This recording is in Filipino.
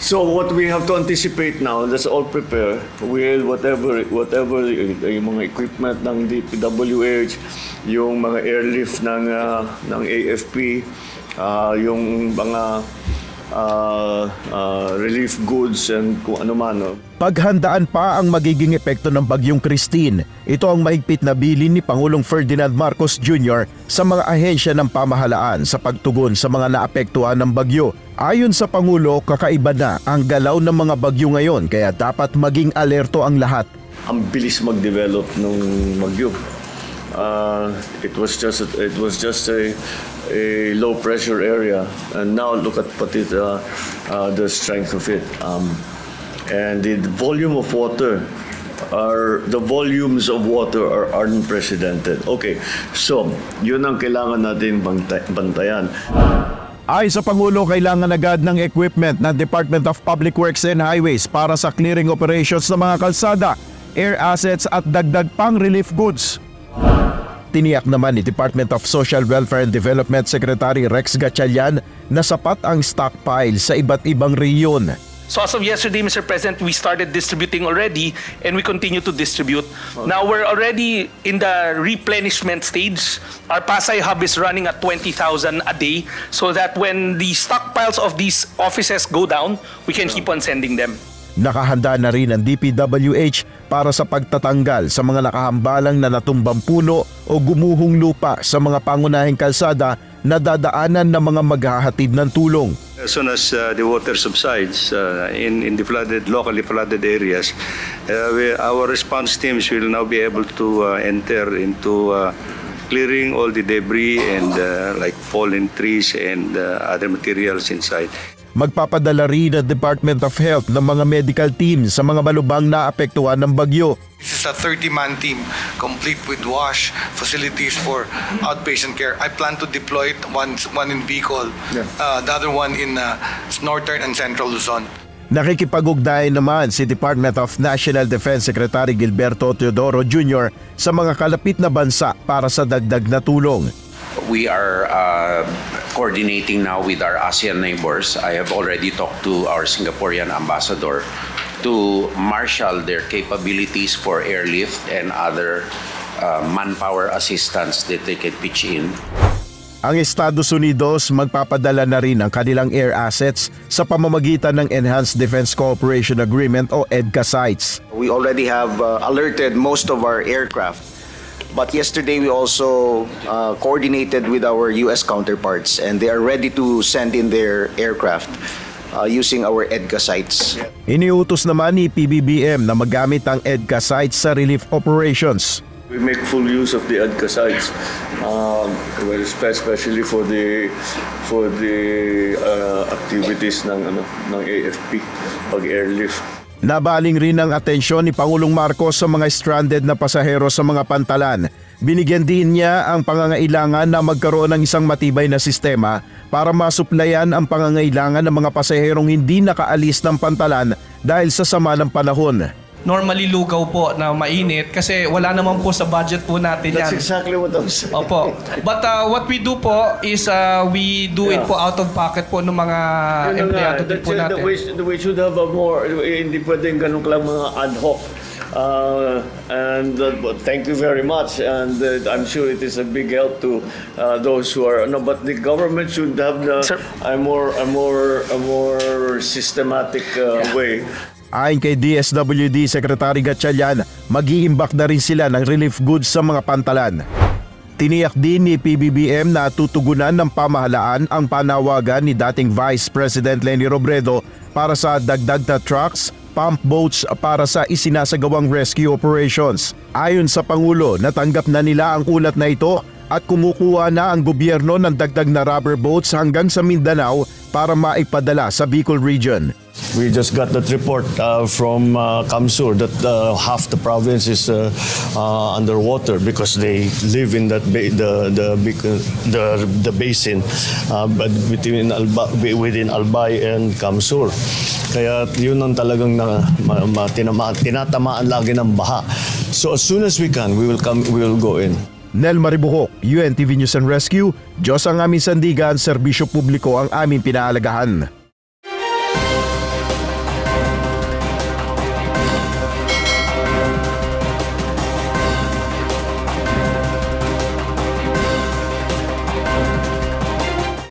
So what we have to anticipate now, let's all prepare with whatever yung mga equipment ng DPWH, yung mga airlift ng AFP, yung mga relief goods and kung ano man. Paghandaan pa ang magiging epekto ng Bagyong Christine. Ito ang mahigpit na bilin ni Pangulong Ferdinand Marcos Jr. sa mga ahensya ng pamahalaan sa pagtugon sa mga naapektuhan ng bagyo. Ayon sa Pangulo, kakaiba na ang galaw ng mga bagyo ngayon kaya dapat maging alerto ang lahat. Ang bilis mag-develop ng bagyo. It was just a low pressure area, and now look at the strength of it, and the volume of water the volumes of water are unprecedented. Okay, so yun ang kailangan natin bantayan. Ay sa Pangulo, kailangan agad ng equipment ng Department of Public Works and Highways para sa clearing operations ng mga kalsada, air assets at dagdag pang relief goods. Tiniyak naman ni Department of Social Welfare and Development Secretary Rex Gatchalian na sapat ang stockpile sa iba't ibang rehiyon. So as of yesterday, Mr. President, we started distributing already and we continue to distribute. Now we're already in the replenishment stage. Our Pasay hub is running at 20,000 a day so that when the stockpiles of these offices go down, we can keep on sending them. Nakahanda na rin ang DPWH para sa pagtatanggal sa mga nakahambalang na natumbang puno o gumuhong lupa sa mga pangunahing kalsada na dadaanan ng mga maghahatid ng tulong. As soon as the water subsides in the locally flooded areas, our response teams will now be able to enter into clearing all the debris and like fallen trees and other materials inside. Magpapadala rin ang Department of Health ng mga medical team sa mga malubhang naapektuhan ng bagyo. This is a 30-man team complete with wash facilities for outpatient care. I plan to deploy it, one in Bicol, the other one in Northern and Central Luzon. Nakikipag-ugnayan naman si Department of National Defense Secretary Gilberto Teodoro Jr. sa mga kalapit na bansa para sa dagdag na tulong. We are coordinating now with our ASEAN neighbors. I have already talked to our Singaporean ambassador to marshal their capabilities for airlift and other manpower assistance that they can pitch in. Ang Estados Unidos magpapadala na rin ng kanilang air assets sa pamamagitan ng Enhanced Defense Cooperation Agreement o EDCA sites. We already have alerted most of our aircraft. But yesterday we also coordinated with our US counterparts and they are ready to send in their aircraft using our EDCA sites. Iniutos naman ni PBBM na magamit ang EDCA sites sa relief operations. We make full use of the EDCA sites, especially for the activities ng AFP pag-airlift. Nabaling rin ang atensyon ni Pangulong Marcos sa mga stranded na pasahero sa mga pantalan. Binigyan din niya ang pangangailangan na magkaroon ng isang matibay na sistema para masuplayan ang pangangailangan ng mga pasaherong hindi nakaalis ng pantalan dahil sa sama ng panahon. Normally lugaw po na mainit kasi wala naman po sa budget po natin yan. That's exactly what I'm saying. Opo. But what we do po is we do it po out of pocket po ng mga empleyado din po natin. We should have a more, hindi pwedeng ganun lang mga ad hoc. Thank you very much, and I'm sure it is a big help to those who are. No, but the government should have a more systematic way. Ayon kay DSWD Secretary Gatchalian, mag-iimbak na rin sila ng relief goods sa mga pantalan. Tiniyak din ni PBBM na tutugunan ng pamahalaan ang panawagan ni dating Vice President Leni Robredo para sa dagdag na trucks, pump boats para sa isinasagawang rescue operations. Ayon sa Pangulo, natanggap na nila ang ulat na ito at kumukuha na ang gobyerno ng dagdag na rubber boats hanggang sa Mindanao para maipadala sa Bicol region. We just got that report from Kamsur that half the province is underwater because they live in that the basin within Albay and Kamsur. Kaya yun ang talagang tinatamaan lagi ng baha. So as soon as we can, we will go in. Nel Maribuhok, UNTV News and Rescue. Diyos ang aming sandigan, serbisyo publiko ang aming pinaalagahan.